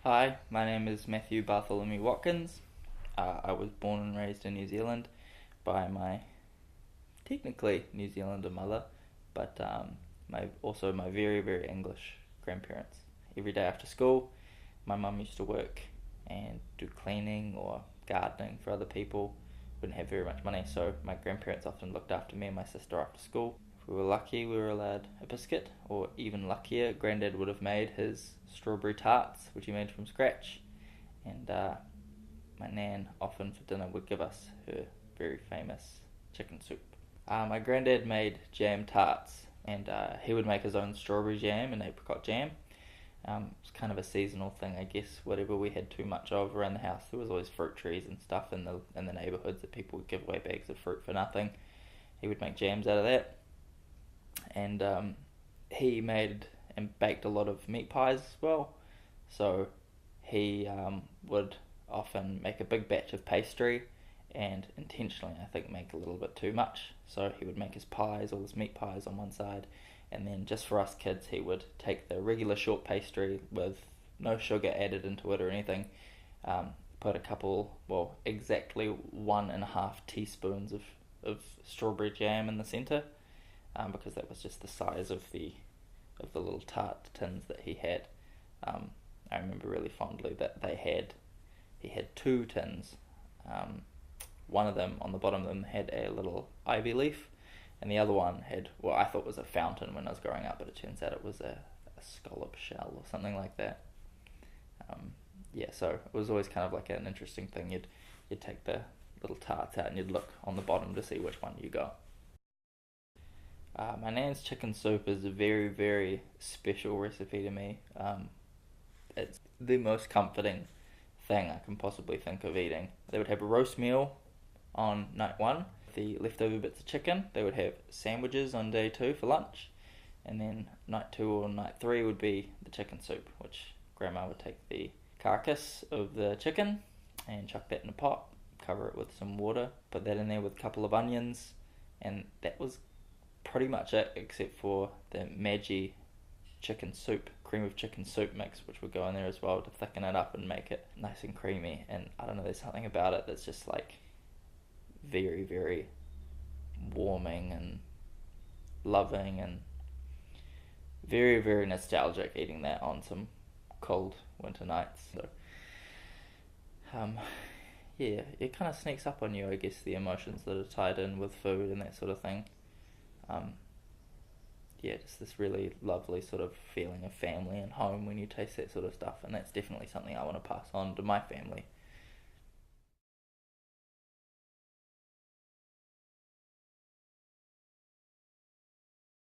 Hi, my name is Mathew Watkins. I was born and raised in New Zealand by my technically New Zealander mother, but my very very English grandparents. Every day after school, my mum used to work and do cleaning or gardening for other people. Wouldn't have very much money, so my grandparents often looked after me and my sister after school. If we were lucky, we were allowed a biscuit, or even luckier, Granddad would have made his strawberry tarts, which he made from scratch. And my nan often for dinner would give us her very famous chicken soup. My granddad made jam tarts, and he would make his own strawberry jam and apricot jam. It's kind of a seasonal thing, I guess. Whatever we had too much of around the house, there was always fruit trees and stuff in the neighbourhoods that people would give away bags of fruit for nothing. He would make jams out of that, and he made and baked a lot of meat pies as well. So he would often make a big batch of pastry and intentionally, I think, make a little bit too much. So he would make his pies, all his meat pies on one side, and then just for us kids, he would take the regular short pastry with no sugar added into it or anything, put a couple, well, exactly 1.5 teaspoons of strawberry jam in the centre, because that was just the size of the little tart tins that he had. I remember really fondly that he had two tins. One of them, on the bottom of them, had a little ivy leaf, and the other one had what I thought was a fountain when I was growing up, but it turns out it was a scallop shell or something like that. Yeah, so it was always kind of like an interesting thing. You'd take the little tarts out and you'd look on the bottom to see which one you got. My nan's chicken soup is a very, very special recipe to me. It's the most comforting thing I can possibly think of eating. They would have a roast meal on night one, the leftover bits of chicken. They would have sandwiches on day two for lunch, and then night two or night three would be the chicken soup, which Grandma would take the carcass of the chicken and chuck that in a pot, cover it with some water, put that in there with a couple of onions, and that was pretty much it, except for the Maggi chicken soup, cream of chicken soup mix, which would go in there as well to thicken it up and make it nice and creamy. And I don't know, there's something about it that's just like very, very warming and loving and very, very nostalgic eating that on some cold winter nights. So, yeah, it kind of sneaks up on you, I guess, the emotions that are tied in with food and that sort of thing. Yeah, just this really lovely sort of feeling of family and home when you taste that sort of stuff, and that's definitely something I want to pass on to my family.